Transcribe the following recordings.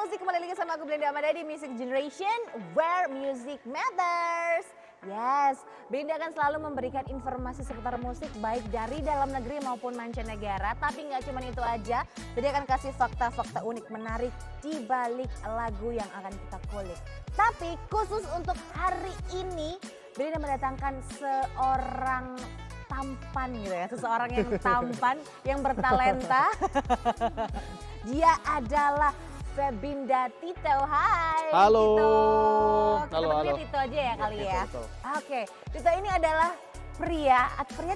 Musik, kembali lagi sama aku Belinda Amanda di Music Generation Where Music Matters. Yes, Belinda akan selalu memberikan informasi seputar musik baik dari dalam negeri maupun mancanegara. Tapi nggak cuma itu aja, Belinda akan kasih fakta-fakta unik menarik di balik lagu yang akan kita kulik. Tapi khusus untuk hari ini, Belinda mendatangkan seorang tampan gitu ya, seseorang yang tampan, yang bertalenta. Dia adalah Febinda Tito. Hai Halo. Tito. Kita Halo, panggilnya halo. Tito aja ya kali ya. Tito. Oke, Tito ini adalah pria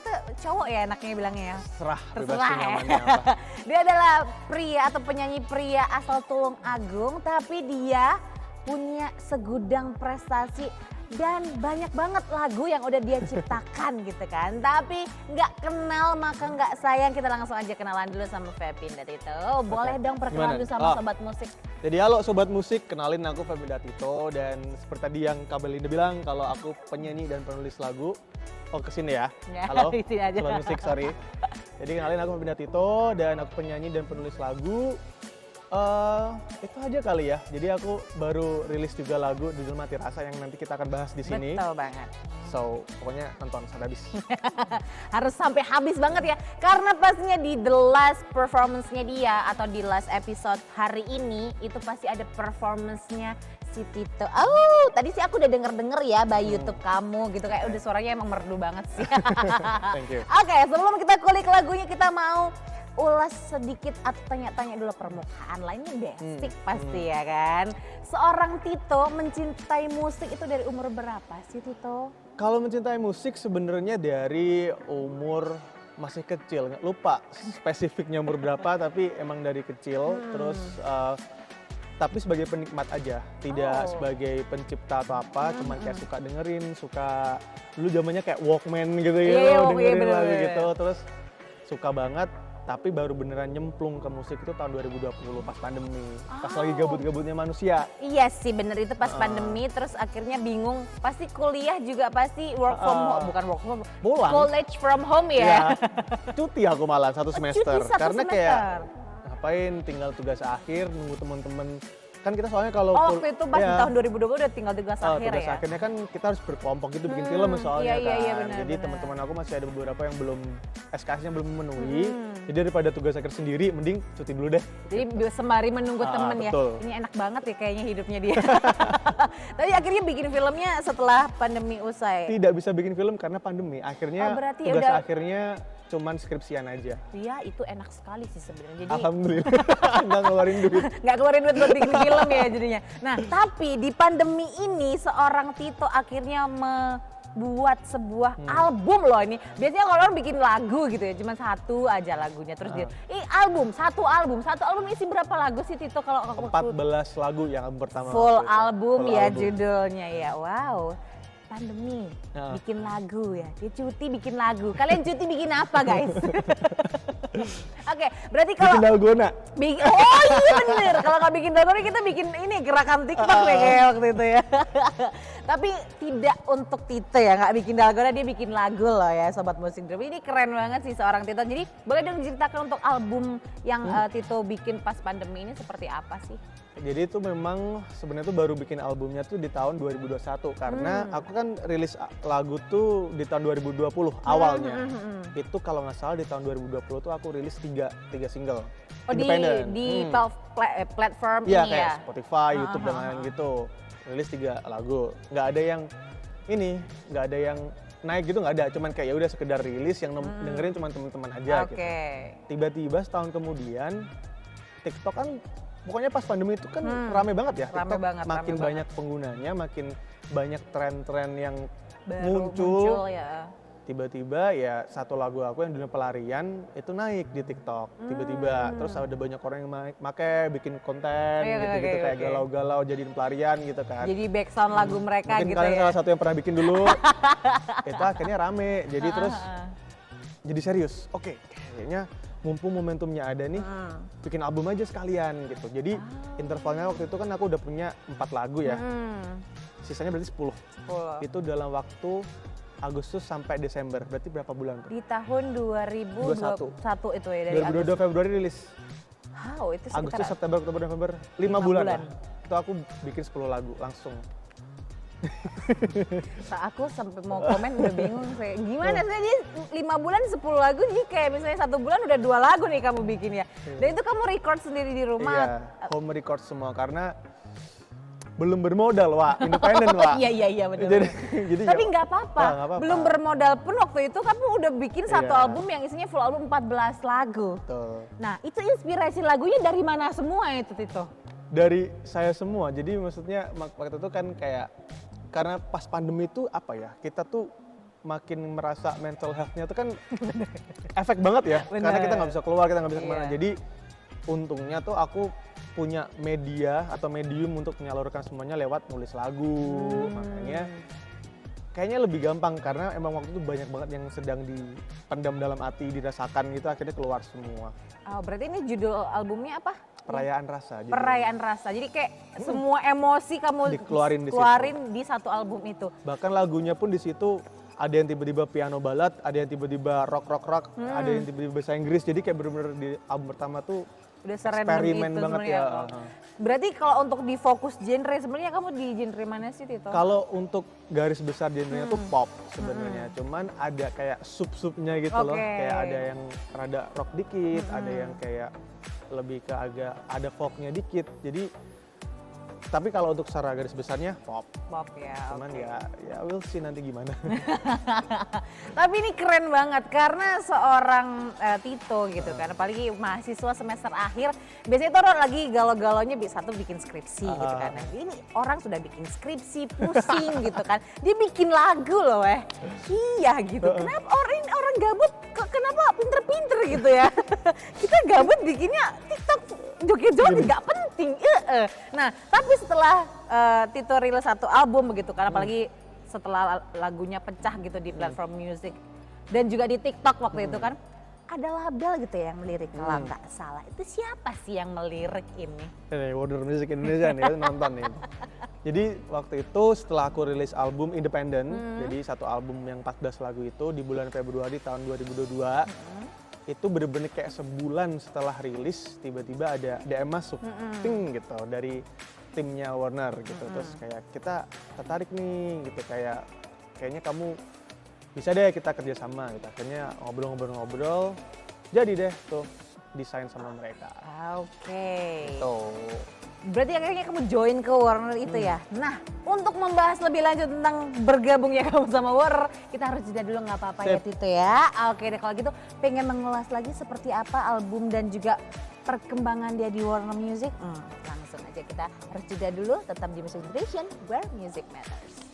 tuh cowok ya enaknya bilangnya ya. Terserah Terserah ya. namanya apa. Dia adalah pria atau penyanyi pria asal Tulung Agung, tapi dia punya segudang prestasi dan banyak banget lagu yang udah dia ciptakan gitu kan. Tapi nggak kenal maka nggak sayang, kita langsung aja kenalan dulu sama Febinda Tito. Boleh dong perkenalan Gimana? dulu sama sobat musik. Jadi halo sobat musik, kenalin aku Febinda Tito dan seperti tadi yang Kak Belinda bilang kalau aku penyanyi dan penulis lagu. Oh kesini ya, Ya, halo di sini aja. sobat musik, sorry. Jadi kenalin aku Febinda Tito dan aku penyanyi dan penulis lagu. Itu aja kali ya. Jadi aku baru rilis juga lagu Judul Mati Rasa yang nanti kita akan bahas di sini. Betul banget. So pokoknya nonton sampai habis. Harus sampai habis banget ya. Karena pastinya di the last performance-nya dia atau di last episode hari ini itu pasti ada performance-nya si Tito. Oh, tadi sih aku udah denger ya by YouTube kamu gitu, kayak udah suaranya emang merdu banget sih. Thank you. Oke, sebelum kita kulik lagunya kita mau ulas sedikit atau tanya-tanya dulu permukaan lah, ini basic pasti ya kan. Seorang Tito mencintai musik itu dari umur berapa sih Tito? Kalau mencintai musik sebenarnya dari umur masih kecil, nggak lupa spesifiknya umur berapa, tapi emang dari kecil. Terus tapi sebagai penikmat aja, tidak sebagai pencipta atau apa, cuman kayak suka dengerin, suka dulu zamannya kayak Walkman gitu ya, dengerin lagu gitu, terus suka banget. Tapi baru beneran nyemplung ke musik itu tahun 2020 pas pandemi, pas lagi gabut-gabutnya manusia. Iya sih bener, itu pas pandemi terus akhirnya bingung, pasti kuliah juga pasti work from home, bukan work from home, Pulang. college from home ya. Cuti aku malah satu semester, cuti satu karena semester. kayak ngapain tinggal tugas akhir nunggu temen-temen. Kan kita soalnya kalau Waktu itu pas di tahun 2020 udah tinggal tugas akhir tugas ya. akhirnya kan kita harus berkelompok gitu bikin film iya, soalnya kan. iya, benar, Jadi benar. teman-teman aku masih ada beberapa yang belum SKS-nya belum memenuhi. Jadi daripada tugas akhir sendiri mending cuti dulu deh. Jadi sembari menunggu temen ya. betul. Ini enak banget ya kayaknya hidupnya dia. Tapi akhirnya bikin filmnya setelah pandemi usai. Tidak bisa bikin film karena pandemi. Akhirnya berarti tugas udah- akhirnya cuman skripsian aja. Iya itu enak sekali sih sebenarnya. Jadi Alhamdulillah. Nggak ngeluarin duit. nggak keluarin duit buat bikin film ya jadinya. Nah tapi di pandemi ini seorang Tito akhirnya membuat sebuah album loh ini. Biasanya kalau orang bikin lagu gitu ya, cuma satu aja lagunya. Terus dia, satu album isi berapa lagu sih Tito kalau aku 14 lagu yang pertama. full waktu itu. album Full ya album. judulnya ya. Wow. Pandemi, bikin lagu ya. Dia cuti bikin lagu. Kalian cuti bikin apa guys? Oke, berarti kalau Bikin dalgona. Oh iya bener, kalau nggak bikin dalgona kita bikin ini gerakan TikTok deh kayak waktu itu ya. Tapi tidak untuk Tito ya, nggak bikin dalgona, dia bikin lagu loh ya Sobat Musik Drum. Ini keren banget sih seorang Tito. Jadi boleh dong ceritakan untuk album yang Tito bikin pas pandemi ini seperti apa sih? Jadi itu memang sebenarnya tuh baru bikin albumnya tuh di tahun 2021 karena aku kan rilis lagu tuh di tahun 2020 awalnya. Itu kalau nggak salah di tahun 2020 tuh aku rilis tiga single. Oh independent. di platform Iya ini kayak ya? Spotify, YouTube dan lain-lain gitu. Rilis 3 lagu. Nggak ada yang nggak ada yang naik gitu, nggak ada. Cuman kayak ya udah sekedar rilis yang dengerin cuman teman-teman aja gitu. Tiba-tiba setahun kemudian TikTok kan pokoknya pas pandemi itu kan rame banget ya. Rame TikTok banget, makin rame banyak penggunanya, makin banyak tren-tren yang Baru muncul. ya. Tiba-tiba ya satu lagu aku yang dunia pelarian itu naik di TikTok. Tiba-tiba terus ada banyak orang yang make bikin konten gitu-gitu kayak galau-galau jadiin pelarian gitu kan. Jadi background lagu mereka Mungkin gitu kalian ya. salah satu yang pernah bikin dulu. Itu akhirnya rame. Jadi terus jadi serius. Oke, kayaknya mumpung momentumnya ada nih, bikin album aja sekalian gitu. Jadi intervalnya waktu itu kan aku udah punya 4 lagu ya. Sisanya berarti 10. Itu dalam waktu Agustus sampai Desember. Berarti berapa bulan tuh? Di tahun 2021 itu ya dari 2022 Februari rilis. Wow, itu sekitar Agustus, September, Oktober, November, 5 bulan lah. Itu aku bikin 10 lagu langsung. Aku sampai mau komen udah bingung saya. Gimana sih dia 5 bulan 10 lagu, jadi kayak misalnya 1 bulan udah 2 lagu nih kamu bikin ya. Dan itu kamu record sendiri di rumah. Iya, home record semua karena belum bermodal, Wak, independen, Wak. Iya benar. Jadi Tapi ya- nggak apa-apa. Belum bermodal pun waktu itu kamu udah bikin satu Iya. album yang isinya full album 14 lagu. Betul. Nah, itu inspirasi lagunya dari mana semua itu Tito? Dari saya semua, jadi maksudnya waktu itu kan kayak karena pas pandemi itu apa ya, kita tuh makin merasa mental health-nya tuh kan efek banget ya, karena Bener. kita nggak bisa keluar, kita nggak bisa kemana. Iya. Jadi untungnya tuh aku punya media atau medium untuk menyalurkan semuanya lewat nulis lagu. Makanya kayaknya lebih gampang karena emang waktu itu banyak banget yang sedang dipendam dalam hati, dirasakan gitu, akhirnya keluar semua. Oh, berarti ini judul albumnya apa? Perayaan rasa. judulnya. Perayaan rasa. Jadi kayak semua emosi kamu Dikeluarin di situ. keluarin di satu album itu. Bahkan lagunya pun di situ ada yang tiba-tiba piano ballad, ada yang tiba-tiba rock, ada yang tiba-tiba bahasa Inggris. Jadi kayak bener-bener di album pertama tuh Udah serandom eksperimen itu banget sebenarnya. ya. Oh. Berarti kalau untuk di fokus genre sebenarnya kamu di genre mana sih Tito? Kalau untuk garis besar genrenya tuh pop sebenarnya. Cuman ada kayak sub-subnya gitu loh. Oke. Kayak ada yang rada rock dikit, ada yang kayak lebih ke agak ada folknya dikit. Jadi tapi kalau untuk secara garis besarnya pop. Pop ya. Cuman oke. ya we'll see nanti gimana. Tapi ini keren banget karena seorang Tito gitu kan, apalagi mahasiswa semester akhir, biasanya tuh orang lagi galau-galaunya satu bikin skripsi gitu kan. Nah, ini orang sudah bikin skripsi, pusing gitu kan, dia bikin lagu loh iya gitu. Kenapa orang gabut kenapa pinter-pinter gitu ya? Kita gabut bikinnya TikTok joget-joget nggak penting. Nah, tapi setelah Tito rilis satu album begitu kan, apalagi setelah lagunya pecah gitu di platform musik dan juga di TikTok waktu itu kan, ada label gitu ya yang melirik kalau nggak salah. Itu siapa sih yang melirik ini? Ini Warner Music Indonesia nih, nonton nih. Jadi waktu itu setelah aku rilis album independen, jadi satu album yang 14 lagu itu di bulan Februari tahun 2022, itu bener-bener kayak sebulan setelah rilis tiba-tiba ada DM masuk, ting gitu dari timnya Warner gitu. Terus kayak kita tertarik nih gitu, kayaknya kamu bisa deh kita kerjasama gitu. Akhirnya ngobrol-ngobrol, jadi deh tuh desain sama mereka. Oke. Tuh. Berarti akhirnya kamu join ke Warner itu ya. Nah, untuk membahas lebih lanjut tentang bergabungnya kamu sama Warner, kita harus jeda dulu nggak apa-apa ya Sip. Tito ya. Oke deh kalau gitu, pengen mengulas lagi seperti apa album dan juga perkembangan dia di Warner Music. Langsung aja kita harus jeda dulu, tetap di Music Generation, where music matters.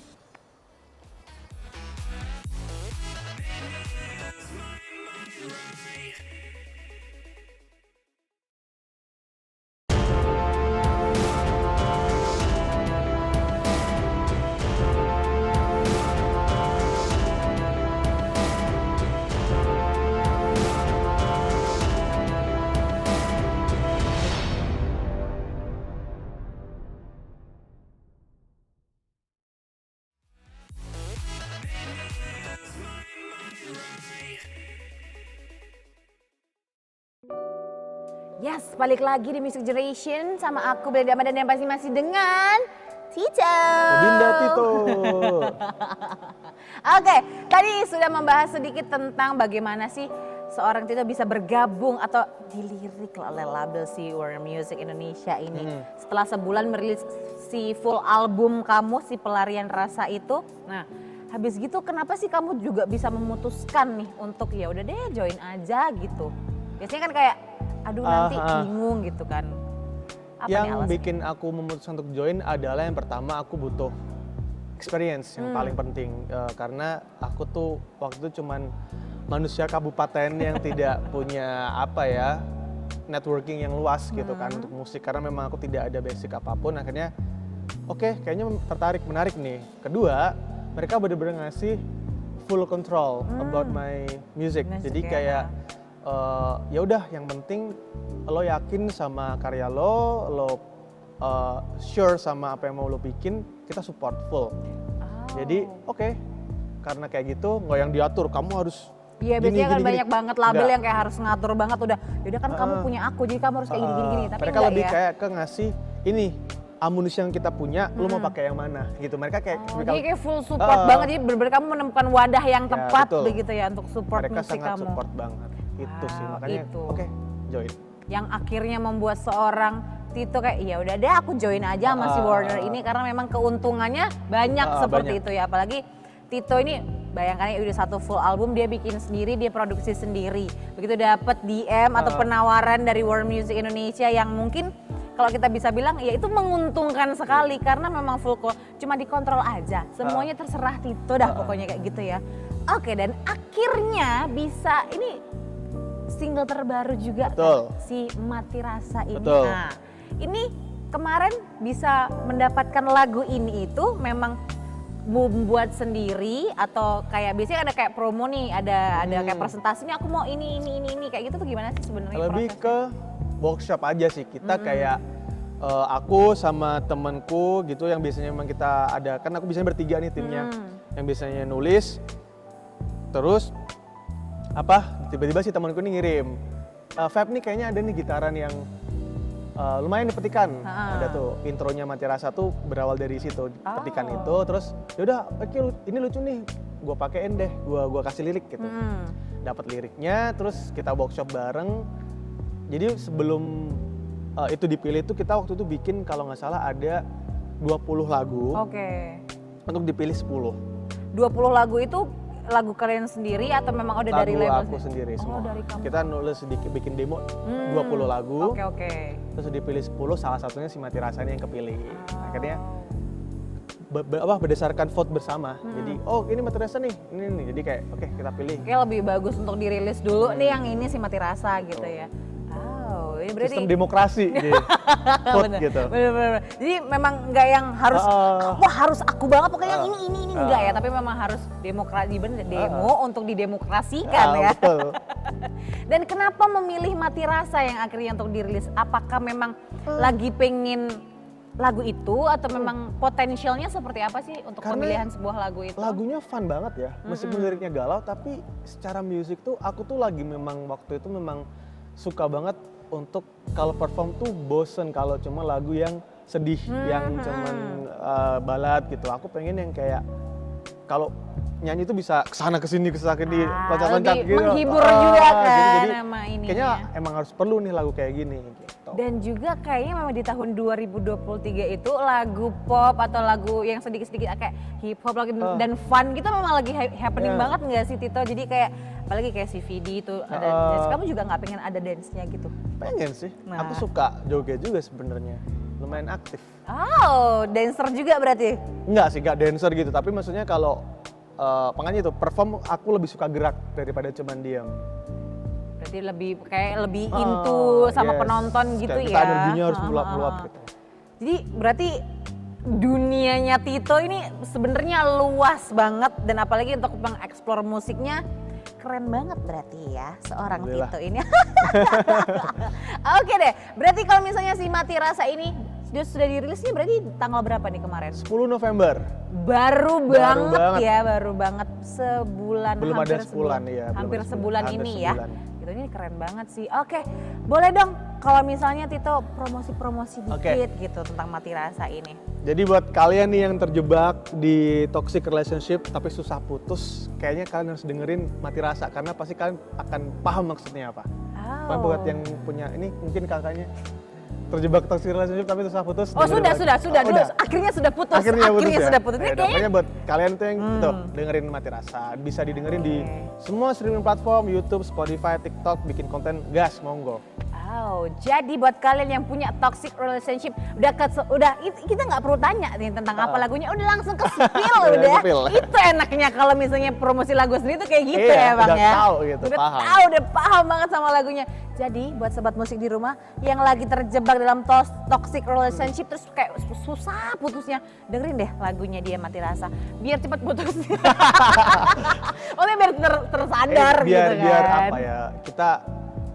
Yes, balik lagi di Music Generation sama aku Belinda Ahmad dan yang pasti masih dengan Tito. Dinda Tito. Oke, tadi sudah membahas sedikit tentang bagaimana sih seorang Tito bisa bergabung atau dilirik oleh label si Warner Music Indonesia ini. Setelah sebulan merilis si full album kamu, si Pelarian Rasa itu. Nah, habis gitu kenapa sih kamu juga bisa memutuskan nih untuk ya udah deh join aja gitu. Biasanya kan kayak aduh nanti bingung gitu kan. Apa nih Yang alasannya? bikin aku memutuskan untuk join adalah yang pertama aku butuh experience yang paling penting. Karena aku tuh waktu itu cuman manusia kabupaten yang tidak punya apa ya networking yang luas gitu kan untuk musik. Karena memang aku tidak ada basic apapun. Akhirnya oke, kayaknya tertarik, menarik nih. Kedua, mereka bener-bener ngasih full control about my music. Music Jadi ya. kayak ya udah yang penting lo yakin sama karya lo sure sama apa yang mau lo bikin, kita support full. Jadi oke, karena kayak gitu nggak yang diatur, kamu harus Iya, gini, biasanya kan gini, banyak gini. banget label Enggak. yang kayak harus ngatur banget udah kan kamu punya aku jadi kamu harus kayak gini. Tapi mereka enggak lebih ya. kayak ke ngasih ini amunisi yang kita punya, lu mau pakai yang mana gitu. Mereka kayak Jadi kayak full support banget, jadi bener-bener kamu menemukan wadah yang Ya, tepat betul. begitu ya untuk support mereka musik sangat kamu. support banget. Itu sih Wow, makanya itu. oke, join. Yang akhirnya membuat seorang Tito kayak ya udah deh aku join aja sama si Warner ini karena memang keuntungannya banyak seperti banyak. itu ya. Apalagi Tito ini bayangkan ya udah satu full album dia bikin sendiri, dia produksi sendiri. Begitu dapat DM atau penawaran dari Warner Music Indonesia yang mungkin kalau kita bisa bilang ya itu menguntungkan sekali karena memang cuma dikontrol aja. Semuanya terserah Tito dah pokoknya kayak gitu ya. Oke, dan akhirnya bisa ini single terbaru juga Betul. kan, si Mati Rasa ini. Betul. Nah, ini kemarin bisa mendapatkan lagu ini itu memang membuat sendiri atau kayak biasanya ada kayak promo nih, ada kayak presentasinya aku mau ini kayak gitu tuh gimana sih sebenarnya? Lebih proses? ke workshop aja sih. Kita kayak aku sama temenku gitu yang biasanya memang kita ada, kan aku biasanya bertiga nih timnya. Yang biasanya nulis, terus tiba-tiba si temanku ini ngirim, Feb nih kayaknya ada nih gitaran yang lumayan dipetikan. Ada tuh intronya Mati Rasa tuh berawal dari situ, petikan itu. Terus yaudah oke ini lucu nih, gue pakein deh, gue kasih lirik gitu. Dapat liriknya, terus kita workshop bareng. Jadi sebelum itu dipilih tuh kita waktu itu bikin kalau nggak salah ada 20 lagu Oke. untuk dipilih 10. 20 lagu itu lagu kalian sendiri atau memang udah dari label Lagu aku sendiri semua. dari kamu. Kita nulis sedikit, bikin demo 20 lagu. Oke. Terus dipilih 10, salah satunya si Mati Rasa ini yang kepilih. Akhirnya berdasarkan vote bersama. Jadi ini Mati Rasa nih, ini. Jadi kayak oke, kita pilih. Kayak lebih bagus untuk dirilis dulu nih yang ini si Mati Rasa gitu ya. Oh, ini berarti Sistem demokrasi di vote bener, gitu. bener. Jadi memang nggak yang harus wah harus aku banget pokoknya yang ini enggak ya, tapi memang harus demokrasi demo untuk didemokrasikan ya. Betul. Dan kenapa memilih Mati Rasa yang akhirnya untuk dirilis? Apakah memang lagi pengen lagu itu atau memang potensialnya seperti apa sih untuk Karena pemilihan sebuah lagu itu? Lagunya fun banget ya, meskipun liriknya galau, tapi secara musik tuh aku tuh lagi memang waktu itu memang suka banget untuk kalau perform tuh bosen kalau cuma lagu yang sedih, yang cuman balad gitu. Aku pengen yang kayak kalau nyanyi itu bisa kesana kesini loncat-loncat lebih gitu. menghibur juga kan Jadi sama ininya. kayaknya emang harus perlu nih lagu kayak gini gitu. Dan juga kayaknya memang di tahun 2023 itu lagu pop atau lagu yang sedikit-sedikit kayak hip hop lagi dan fun gitu memang lagi happening banget nggak sih Tito? Jadi kayak apalagi kayak si Vidi itu ada dance. Kamu juga nggak pengen ada dance-nya gitu? Pengen sih, Nah. aku suka joget juga sebenarnya, lumayan aktif. Oh, dancer juga berarti? Enggak sih, enggak dancer gitu, tapi maksudnya kalau makanya itu perform aku lebih suka gerak daripada cuman diam. Berarti lebih into sama yes. penonton gitu Kayak ya? kita energinya harus meluap-meluap gitu. Jadi berarti dunianya Tito ini sebenarnya luas banget dan apalagi untuk mengeksplor musiknya keren banget berarti ya seorang Alhamdulillah. Tito ini. Oke deh, berarti kalau misalnya si Mati Rasa ini dia sudah dirilisnya berarti tanggal berapa nih kemarin? 10 November. Baru Baru banget banget. ya, baru banget sebulan Belum hampir ada sebulan, iya, belum hampir ada sebulan hampir ini sebulan. ya. Gitu ini keren banget sih. Oke, boleh dong kalau misalnya Tito promosi dikit gitu tentang Mati Rasa ini. Jadi buat kalian nih yang terjebak di toxic relationship tapi susah putus, kayaknya kalian harus dengerin Mati Rasa karena pasti kalian akan paham maksudnya apa. Kan buat yang punya ini mungkin kakaknya terjebak toxic relationship tapi susah putus. Oh sudah, udah. akhirnya sudah putus. Akhirnya putus ya? sudah putus. Ini Ya, kayaknya pokoknya buat kalian tuh yang tuh, dengerin Mati Rasa. Bisa didengerin di semua streaming platform, YouTube, Spotify, TikTok, bikin konten gas, monggo. Wow, jadi buat kalian yang punya toxic relationship, kita nggak perlu tanya nih tentang apa lagunya, udah langsung ke spill udah. Spill. Itu enaknya kalau misalnya promosi lagu sendiri tuh kayak gitu Iya, ya Bang udah ya. tahu gitu, udah paham. tahu, udah paham banget sama lagunya. Jadi buat sobat musik di rumah yang lagi terjebak dalam toxic relationship terus kayak susah putusnya, dengerin deh lagunya dia Mati Rasa biar cepat putus. Oke, biar tersadar biar gitu kan. biar apa ya, kita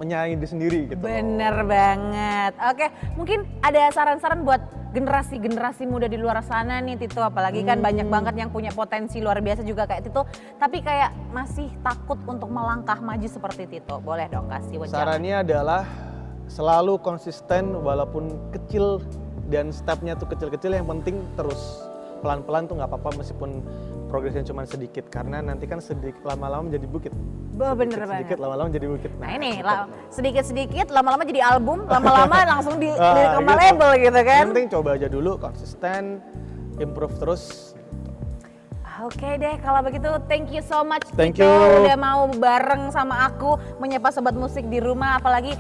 menyayangi diri sendiri gitu. Bener banget. Oke, mungkin ada saran-saran buat generasi muda di luar sana nih Tito, apalagi kan banyak banget yang punya potensi luar biasa juga kayak Tito, tapi kayak masih takut untuk melangkah maju seperti Tito. Boleh dong kasih wejangan. Sarannya adalah selalu konsisten walaupun kecil dan stepnya tuh kecil-kecil, yang penting terus pelan-pelan tuh nggak apa-apa meskipun progresnya cuma sedikit, karena nanti kan sedikit lama-lama menjadi bukit. Bener Sedikit lama-lama jadi bukit. Nah ini gitu. sedikit-sedikit lama-lama jadi album, lama-lama langsung di sama gitu. label gitu kan. Yang penting coba aja dulu, konsisten, improve terus. Oke deh, kalau begitu thank you so much Thank Tito you. udah mau bareng sama aku menyapa sobat musik di rumah, apalagi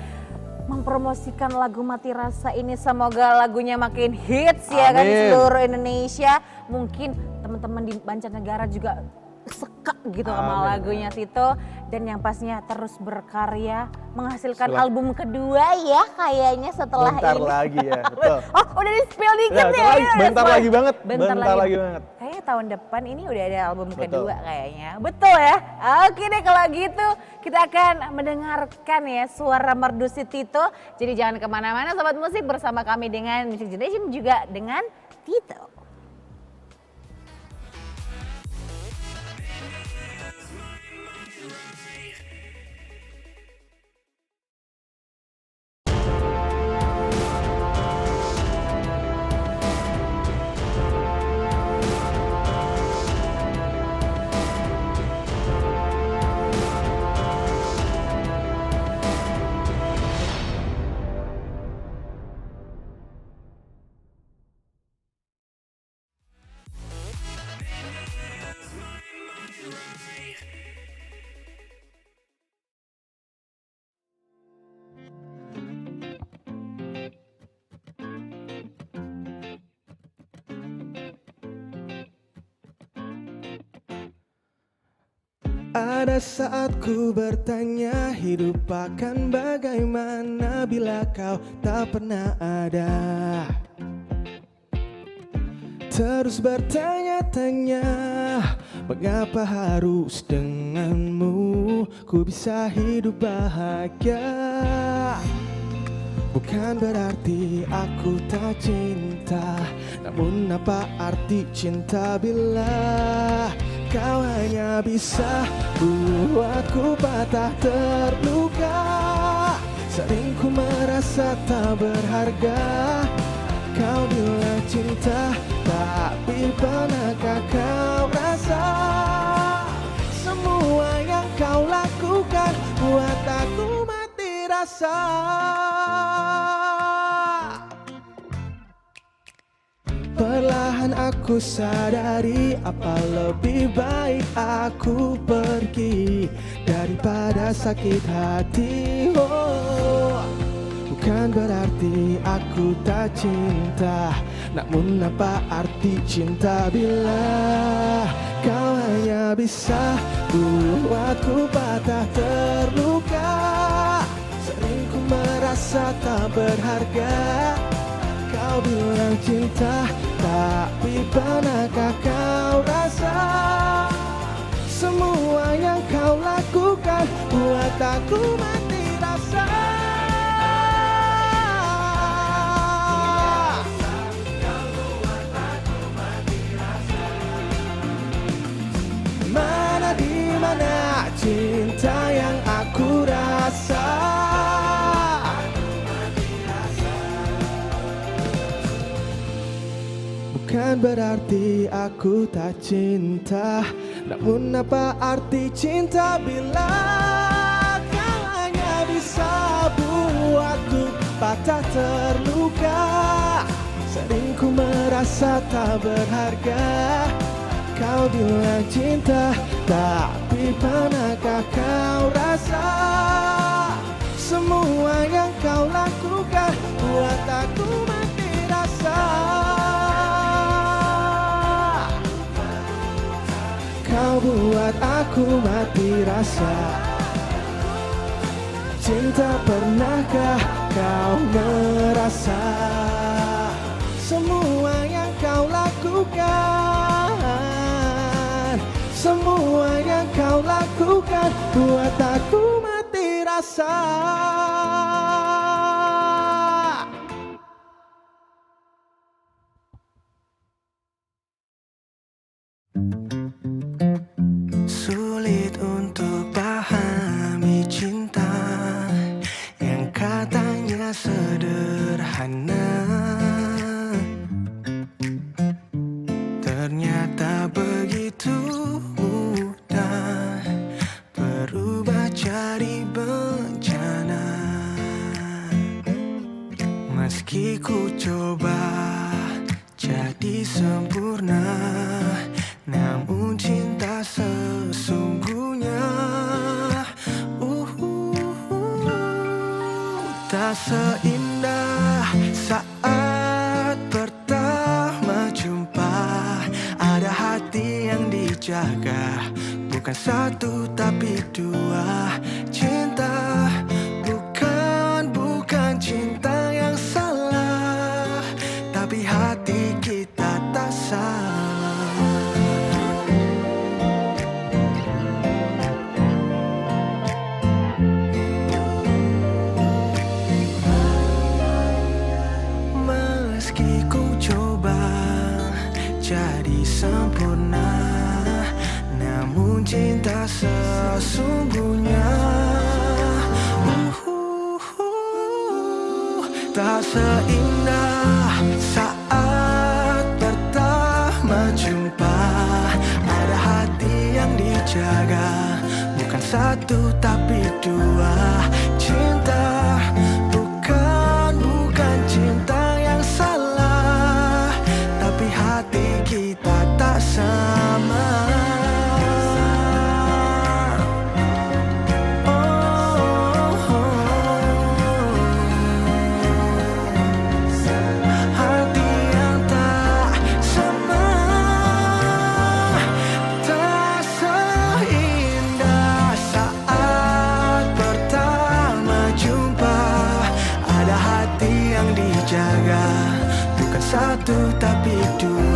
mempromosikan lagu Mati Rasa ini. Semoga lagunya makin hits ya kan di Amin. seluruh Indonesia. Mungkin teman-teman di mancanegara juga suka gitu sama Amin. lagunya Tito, dan yang pastinya terus berkarya menghasilkan Setelah- album kedua ya kayaknya setelah Bentar ini. lagi ya, betul. Oh udah di spill dikit Ya, nih. lagi, udah bentar spoil. lagi banget, Bentar lagi banget. Kayaknya tahun depan ini udah ada album Betul. kedua kayaknya. Betul ya? Oke deh kalau gitu kita akan mendengarkan ya suara merdu si Tito. Jadi jangan kemana-mana sobat musik, bersama kami dengan Music Generation juga dengan Tito. Ada saat ku bertanya, hidup akan bagaimana bila kau tak pernah ada. Terus bertanya-tanya, mengapa harus denganmu ku bisa hidup bahagia. Bukan berarti aku tak cinta, namun apa arti cinta bila kau hanya bisa buatku patah terluka. Sering ku merasa tak berharga. Kau bilang cinta, tapi pernahkah kau rasa semua yang kau lakukan buat aku mati rasa. Perlahan aku sadari apa lebih baik aku pergi daripada sakit hati. Oh, bukan berarti aku tak cinta, namun apa arti cinta bila kau hanya bisa buatku patah terluka. Sering ku merasa tak berharga. Kau bilang cinta, tapi pernahkah kau rasa semua yang kau lakukan buat aku mati rasa. Mana di mana cinta yang aku rasa. Bukan berarti aku tak cinta, namun apa arti cinta bila kau hanya bisa buatku patah terluka. Sering ku merasa tak berharga. Kau bilang cinta, tapi pernahkah kau rasa semua yang kau lakukan buat aku mati rasa. Kau buat aku mati rasa. Cinta, pernahkah kau merasa semua yang kau lakukan, semua yang kau lakukan buat aku mati rasa. Meski ku coba jadi sempurna, namun cinta sesungguhnya tak seindah saat pertama jumpa. Ada hati yang dijaga, bukan satu tapi dua. Cinta bukan cinta yang salah, tapi hati kita tak salah. Meski ku coba jadi sempurna, namun cinta sesungguhnya tak seindah saat pertama jumpa. Ada hati yang dijaga, bukan satu tapi dua. Cinta bukan cinta yang salah, tapi hati kita tak sama. Hati yang tak sama, tak seindah saat pertama jumpa. Ada hati yang dijaga, bukan satu tapi dua.